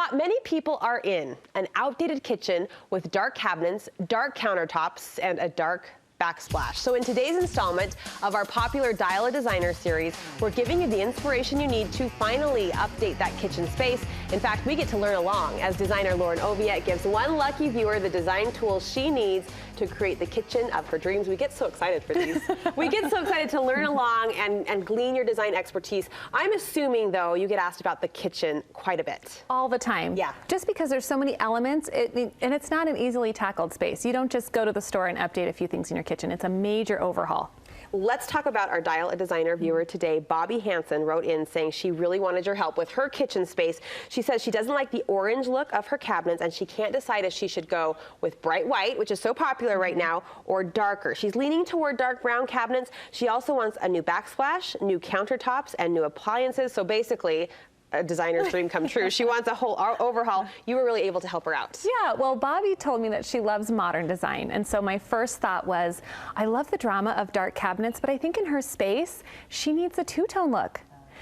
spot many people are in: an outdated kitchen with dark cabinets, dark countertops, and a dark backsplash. So in today's installment of our popular Dial a Designer series, we're giving you the inspiration you need to finally update that kitchen space. In fact, we get to learn along as designer Lauren Oviatt gives one lucky viewer the design tools she needs to create the kitchen of her dreams. We get so excited for these. We get so excited to learn along and glean your design expertise. I'm assuming, though, you get asked about the kitchen quite a bit. All the time. Yeah. Just because there's so many elements, and it's not an easily tackled space. You don't just go to the store and update a few things in your kitchen. It's a major overhaul. Let's talk about our Dial a Designer viewer today. Bobbi Hansen wrote in saying she really wanted your help with her kitchen space. She says she doesn't like the orange look of her cabinets and she can't decide if she should go with bright white, which is so popular right now, or darker. She's leaning toward dark brown cabinets. She also wants a new backsplash, new countertops, and new appliances. So basically, a designer's dream come true. She wants a whole overhaul. You were really able to help her out. Yeah, well, Bobbi told me that she loves modern design. And so my first thought was, I love the drama of dark cabinets, but I think in her space, she needs a two-tone look.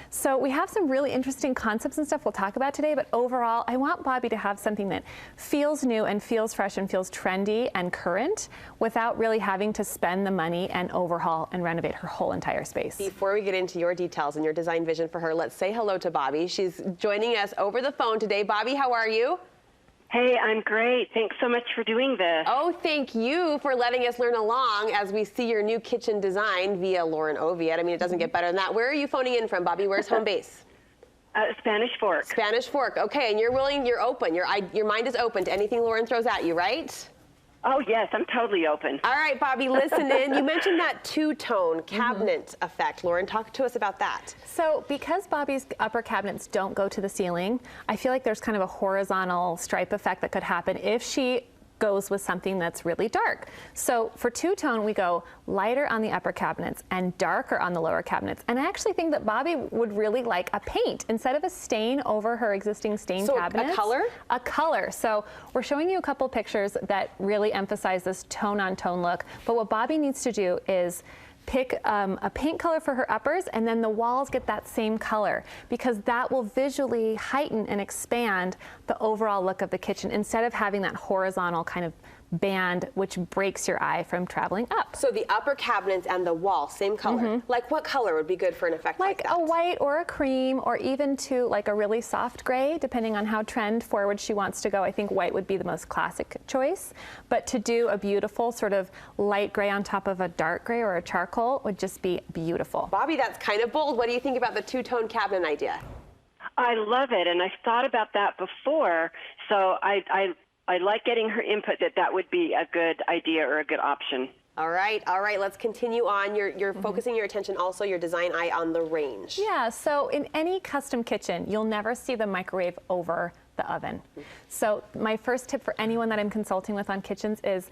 So we have some really interesting concepts and stuff we'll talk about today, but overall, I want Bobbi to have something that feels new and feels fresh and feels trendy and current without really having to spend the money and overhaul and renovate her whole entire space. Before we get into your details and your design vision for her, let's say hello to Bobbi. She's joining us over the phone today. Bobbi, how are you? Hey, I'm great. Thanks so much for doing this. Oh, thank you for letting us learn along as we see your new kitchen design via Lauren Oviatt. I mean, it doesn't get better than that. Where are you phoning in from, Bobbi? Where's home base? Spanish Fork. Spanish Fork. Okay, and you're open. Your mind is open to anything Lauren throws at you, right? Oh, yes, I'm totally open. All right, Bobbi, listen in. You mentioned that two-tone cabinet effect. Lauren, talk to us about that. So because Bobbi's upper cabinets don't go to the ceiling, I feel like there's kind of a horizontal stripe effect that could happen if she goes with something that's really dark. So for two-tone, we go lighter on the upper cabinets and darker on the lower cabinets. And I actually think that Bobbi would really like a paint instead of a stain over her existing stain cabinets. A color? A color. So we're showing you a couple pictures that really emphasize this tone-on-tone look. But what Bobbi needs to do is pick a paint color for her uppers, and then the walls get that same color, because that will visually heighten and expand the overall look of the kitchen instead of having that horizontal kind of band which breaks your eye from traveling up. So the upper cabinets and the wall, same color. Like what color would be good for an effect like that? Like a white or a cream, or even to like a really soft gray, depending on how trend forward she wants to go. I think white would be the most classic choice, but to do a beautiful sort of light gray on top of a dark gray or a charcoal would just be beautiful. Bobbi, that's kind of bold. What do you think about the two-tone cabinet idea? I love it, and I've thought about that before, so I like getting her input that would be a good idea or a good option. All right, let's continue on. You're focusing your attention, also your design eye, on the range. Yeah, so in any custom kitchen, you'll never see the microwave over the oven. So my first tip for anyone that I'm consulting with on kitchens is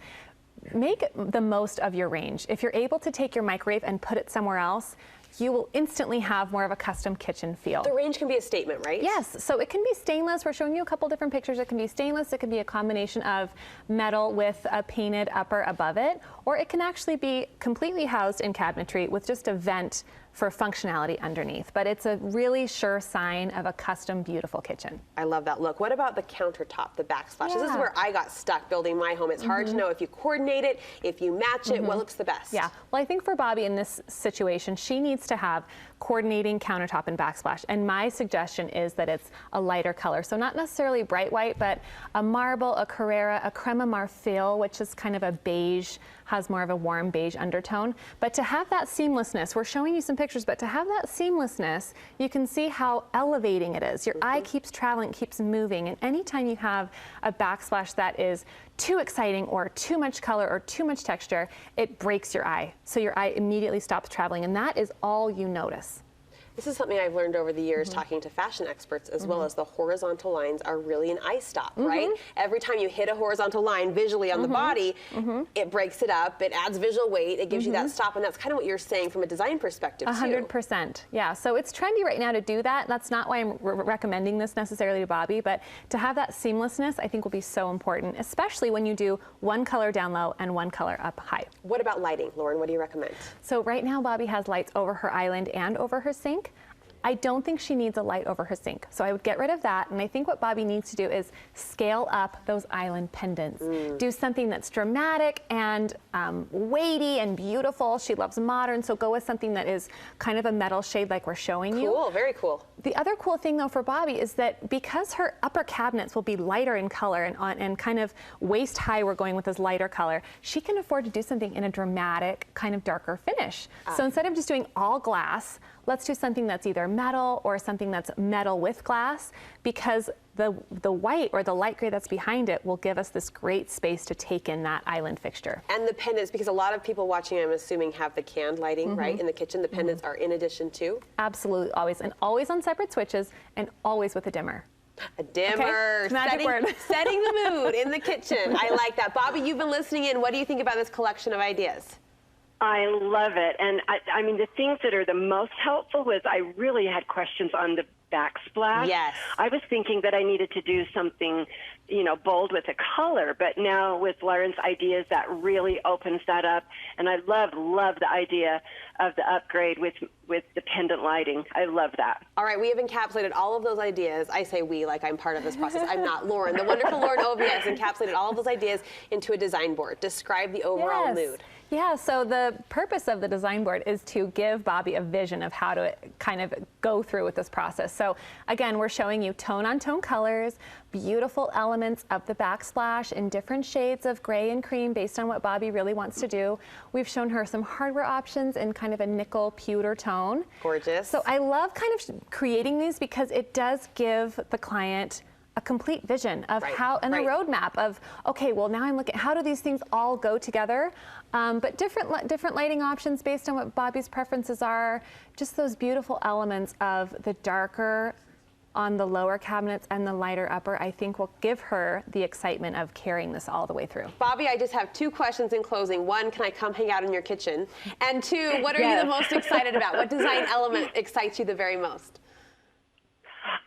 make the most of your range. If you're able to take your microwave and put it somewhere else, you will instantly have more of a custom kitchen feel. The range can be a statement, right? Yes, so it can be stainless. We're showing you a couple different pictures. It can be stainless, it can be a combination of metal with a painted upper above it, or it can actually be completely housed in cabinetry with just a vent for functionality underneath. But it's a really sure sign of a custom, beautiful kitchen. I love that look. What about the countertop, the backsplash? Yeah. This is where I got stuck building my home. It's hard to know if you coordinate it, if you match it, what looks the best. Yeah, well, I think for Bobbi in this situation, she needs to have coordinating countertop and backsplash. And my suggestion is that it's a lighter color. So not necessarily bright white, but a marble, a Carrara, a crema marfil, which is kind of a beige, has more of a warm beige undertone. But to have that seamlessness, we're showing you some pictures, but to have that seamlessness, you can see how elevating it is. Your eye keeps traveling, keeps moving. And anytime you have a backsplash that is too exciting or too much color or too much texture, it breaks your eye. So your eye immediately stops traveling, and that is all you notice. This is something I've learned over the years talking to fashion experts, as well as the horizontal lines are really an eye stop, right? Every time you hit a horizontal line visually on the body, it breaks it up, it adds visual weight, it gives you that stop, and that's kind of what you're saying from a design perspective, 100%, yeah. So it's trendy right now to do that. That's not why I'm recommending this necessarily to Bobbi, but to have that seamlessness, I think will be so important, especially when you do one color down low and one color up high. What about lighting, Lauren? What do you recommend? So right now, Bobbi has lights over her island and over her sink. I don't think she needs a light over her sink. So I would get rid of that. And I think what Bobbi needs to do is scale up those island pendants. Do something that's dramatic and weighty and beautiful. She loves modern, so go with something that is kind of a metal shade like we're showing you. Cool, very cool. The other cool thing though for Bobbi is that because her upper cabinets will be lighter in color and kind of waist high, we're going with this lighter color, she can afford to do something in a dramatic kind of darker finish. So instead of just doing all glass, let's do something that's either metal or something that's metal with glass, because the white or the light gray that's behind it will give us this great space to take in that island fixture. And the pendants, because a lot of people watching, I'm assuming, have the canned lighting, right, in the kitchen. The pendants are in addition to? Absolutely, always. And always on separate switches and always with a dimmer. A dimmer, okay. Magic word. Setting the mood in the kitchen. I like that. Bobbi, you've been listening in. What do you think about this collection of ideas? I love it. And I mean, the things that are the most helpful was I really had questions on the backsplash. Yes. I was thinking that I needed to do something, you know, bold with a color, but now with Lauren's ideas, that really opens that up. And I love the idea of the upgrade with the pendant lighting. I love that. All right, we have encapsulated all of those ideas. I say we like I'm part of this process. I'm not. Lauren, the wonderful Lauren Oviatt, has encapsulated all of those ideas into a design board. Describe the overall mood. Yeah, so the purpose of the design board is to give Bobbi a vision of how to kind of go through with this process. So again, we're showing you tone-on-tone colors, beautiful elements of the backsplash in different shades of gray and cream based on what Bobbi really wants to do. We've shown her some hardware options in kind of a nickel pewter tone. Gorgeous. So I love kind of creating these because it does give the client a complete vision of how, and a roadmap of, okay, well now I'm looking, how do these things all go together? But different lighting options based on what Bobbi's preferences are, just those beautiful elements of the darker on the lower cabinets and the lighter upper, I think will give her the excitement of carrying this all the way through. Bobbi, I just have two questions in closing. One, can I come hang out in your kitchen? And two, what are you the most excited about? What design element excites you the very most?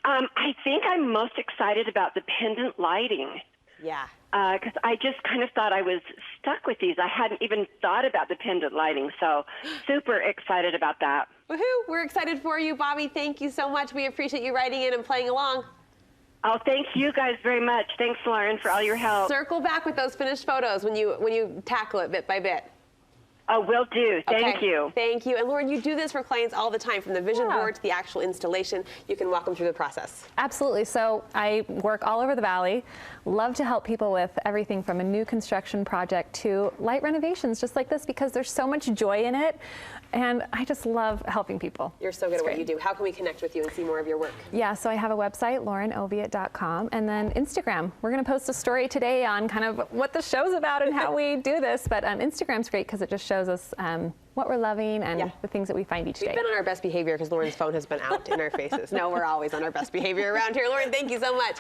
I think I'm most excited about the pendant lighting. Yeah. Because I just kind of thought I was stuck with these. I hadn't even thought about the pendant lighting, so super excited about that. Woohoo! We're excited for you, Bobbi. Thank you so much. We appreciate you writing in and playing along. Oh, thank you guys very much. Thanks, Lauren, for all your help. Circle back with those finished photos when you tackle it bit by bit. Oh, will do. Thank you. Thank you. And Lauren, you do this for clients all the time, from the vision board to the actual installation. You can walk them through the process. Absolutely. So I work all over the Valley. Love to help people with everything from a new construction project to light renovations just like this, because there's so much joy in it. And I just love helping people. You're so good at what you do. How can we connect with you and see more of your work? Yeah, so I have a website, laurenoviatt.com, and then Instagram. We're going to post a story today on kind of what the show's about and how we do this, but Instagram's great because it just shows us what we're loving and the things that we find each day. We've been on our best behavior because Lauren's phone has been out in our faces. No, we're always on our best behavior around here. Lauren, thank you so much.